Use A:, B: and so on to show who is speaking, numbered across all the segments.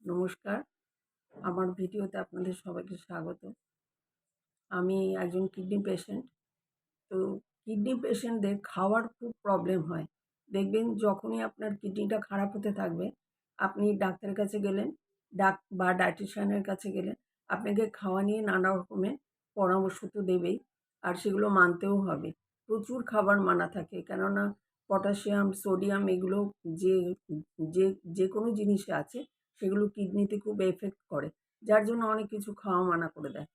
A: নমস্কার, আমার ভিডিওতে আপনাদের সবাইকে স্বাগত। আমি একজন কিডনি পেশেন্ট। তো কিডনি পেশেন্টদের খাওয়ার খুব প্রবলেম হয়। দেখবেন যখনই আপনার কিডনিটা খারাপ হতে থাকবে, আপনি ডাক্তারের কাছে গেলেন, বা ডায়েটিশিয়ানের কাছে গেলেন, আপনাকে খাওয়া নিয়ে নানা রকমের পরামর্শ তো দেবেই, আর সেগুলো মানতেও হবে। প্রচুর খাবার মানা থাকে, কেননা পটাশিয়াম, সোডিয়াম এগুলো যে যে যেকোনো জিনিসে আছে, সেগুলো কিডনিতে খুব এফেক্ট করে। যার জন্য অনেক কিছু খাওয়া মানা করে দেয়।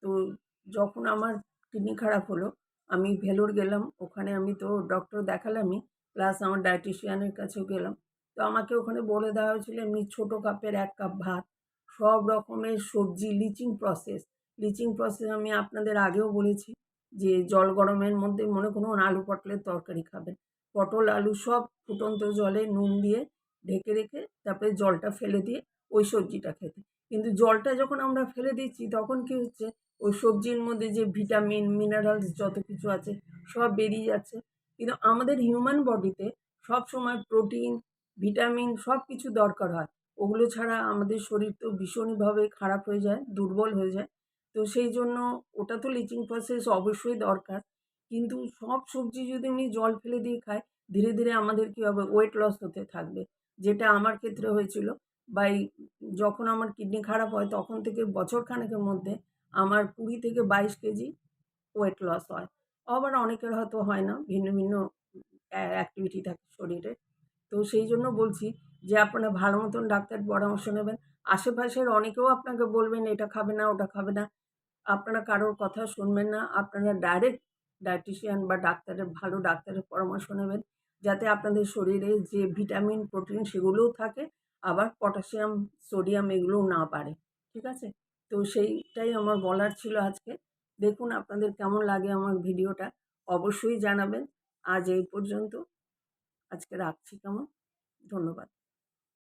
A: তো যখন আমার কিডনি খারাপ হলো, আমি ভেলোর গেলাম। ওখানে আমি তো ডক্টর দেখালামই, প্লাস আমার ডায়েটিশিয়ানের কাছেও গেলাম। তো আমাকে ওখানে বলে দেওয়া হয়েছিল এমনি ছোটো কাপের ১ কাপ ভাত, সব রকমের সবজি, লিচিং প্রসেস আমি আপনাদের আগেও বলেছি যে জল গরমের মধ্যে মনে করুন আলু পটলের তরকারি খাবেন। পটল, আলু সব ফুটন্ত জলে নুন দিয়ে ঢেকে রেখে তারপরে জলটা ফেলে দিয়ে ওই সবজিটা খেতে। কিন্তু জলটা যখন আমরা ফেলে দিচ্ছি তখন কি হচ্ছে, ওই সবজির মধ্যে যে ভিটামিন, মিনারেলস যত কিছু আছে সব বেরিয়ে যাচ্ছে। কিন্তু আমাদের হিউম্যান বডিতে সবসময় প্রোটিন, ভিটামিন সব কিছু দরকার হয়। ওগুলো ছাড়া আমাদের শরীর তো ভীষণভাবে খারাপ হয়ে যায়, দুর্বল হয়ে যায়। তো সেই জন্য ওটা তো লিচিং প্রসেস অবশ্যই দরকার। কিন্তু সব সবজি যদি আমি জল ফেলে দিয়ে খাই, ধীরে, ধীরে আমাদের কি হবে, ওয়েট লস হতে থাকবে। যেটা আমার ক্ষেত্রে হয়েছিল। বাই যখন আমার কিডনি খারাপ হয় তখন থেকে বছর খানেকের মধ্যে আমার ২০ থেকে ২২ কেজি ওয়েট লস হয়। আবার অনেকের হয়তো হয় না, ভিন্ন, ভিন্ন অ্যাক্টিভিটি থাকে শরীরে। তো সেই জন্য বলছি যে আপনারা ভালো মতন ডাক্তারের পরামর্শ নেবেন। আশেপাশের অনেকেও আপনাকে বলবেন এটা খাবে না, ওটা খাবে না। আপনারা কারোর কথা শুনবেন না। আপনারা ডাইরেক্ট ডায়েটিশিয়ান বা ভালো ডাক্তারের পরামর্শ নেবেন। যাতে আপনাদের শরীরে যে ভিটামিন, প্রোটিন সেগুলোও থাকে, আবার পটাশিয়াম, সোডিয়াম এগুলোও না বাড়ে। ঠিক আছে? তো সেইটাই আমার বলার ছিল আজকে। দেখুন আপনাদের কেমন লাগে আমার ভিডিওটা, অবশ্যই জানাবেন। আজ এই পর্যন্ত। আজকে রাখছি কেমন? ধন্যবাদ।